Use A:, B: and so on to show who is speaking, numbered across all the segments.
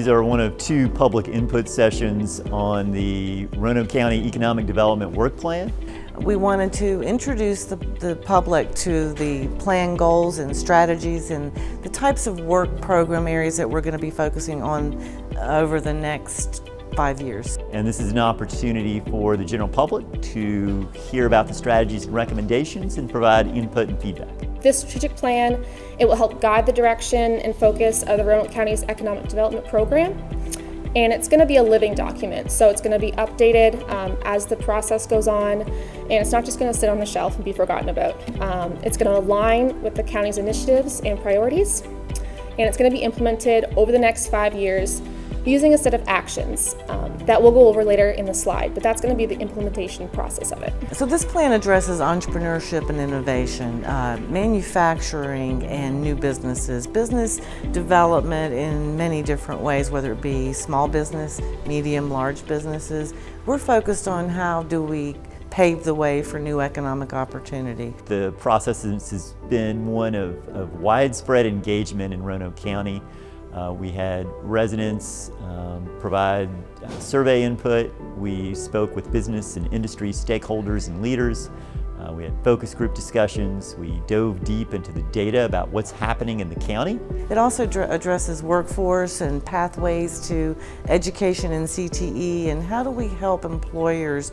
A: These are one of 2 public input sessions on the Roanoke County Economic Development Work Plan.
B: We wanted to introduce the public to the plan goals and strategies and the types of work program areas that we're going to be focusing on over the next 5 years.
A: And this is an opportunity for the general public to hear about the strategies and recommendations and provide input and feedback.
C: This strategic plan, it will help guide the direction and focus of the Roanoke County's economic development program. And it's going to be a living document, so it's going to be updated as the process goes on, and it's not just going to sit on the shelf and be forgotten about. It's going to align with the county's initiatives and priorities, and it's going to be implemented over the next 5 years using a set of actions that we'll go over later in the slide, but that's going to be the implementation process of it.
B: So this plan addresses entrepreneurship and innovation, manufacturing and new businesses, business development in many different ways, whether it be small business, medium, large businesses. We're focused on how do we pave the way for new economic opportunity.
A: The process has been one of widespread engagement in Roanoke County. We had residents provide survey input. We spoke with business and industry stakeholders and leaders. We had focus group discussions. We dove deep into the data about what's happening in the county.
B: It also addresses workforce and pathways to education and CTE, and how do we help employers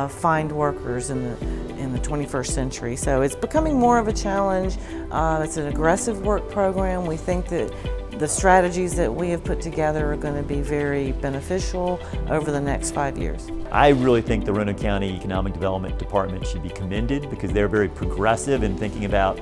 B: find workers in the 21st century. So it's becoming more of a challenge. It's an aggressive work program. We think that the strategies that we have put together are going to be very beneficial over the next 5 years.
A: I really think the Roanoke County Economic Development Department should be commended because they're very progressive in thinking about,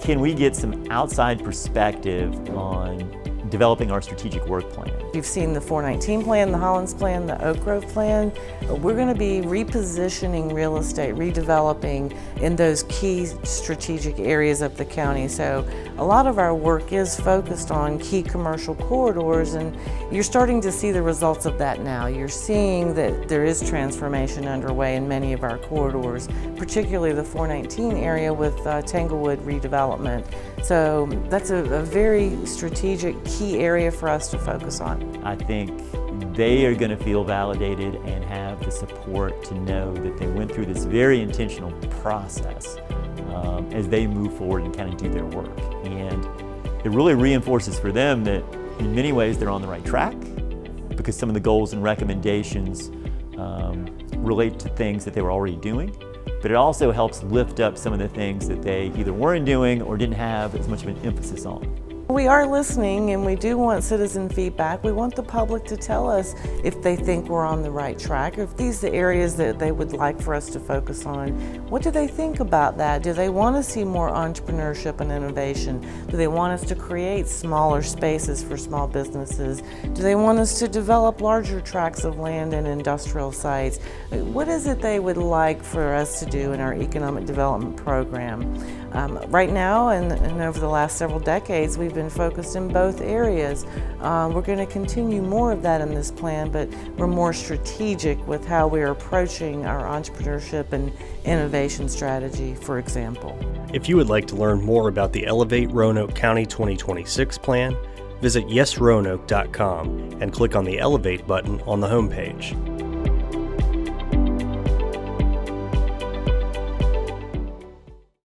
A: can we get some outside perspective on developing our strategic work plan.
B: You've seen the 419 plan, the Hollins plan, the Oak Grove plan. We're going to be repositioning real estate, redeveloping in those key strategic areas of the county. So a lot of our work is focused on key commercial corridors, and you're starting to see the results of that now. You're seeing that there is transformation underway in many of our corridors, particularly the 419 area with Tanglewood redevelopment. So that's a very strategic key area for us to focus on.
A: I think they are going to feel validated and have the support to know that they went through this very intentional process as they move forward and kind of do their work. And it really reinforces for them that in many ways they're on the right track because some of the goals and recommendations relate to things that they were already doing. But it also helps lift up some of the things that they either weren't doing or didn't have as much of an emphasis on.
B: We are listening, and we do want citizen feedback. We want the public to tell us if they think we're on the right track, or if these are the areas that they would like for us to focus on. What do they think about that? Do they want to see more entrepreneurship and innovation? Do they want us to create smaller spaces for small businesses? Do they want us to develop larger tracts of land and industrial sites? What is it they would like for us to do in our economic development program? Right now, and over the last several decades, we've been focused in both areas. We're going to continue more of that in this plan, but we're more strategic with how we're approaching our entrepreneurship and innovation strategy, for example.
D: If you would like to learn more about the Elevate Roanoke County 2026 plan, visit yesroanoke.com and click on the Elevate button on the homepage.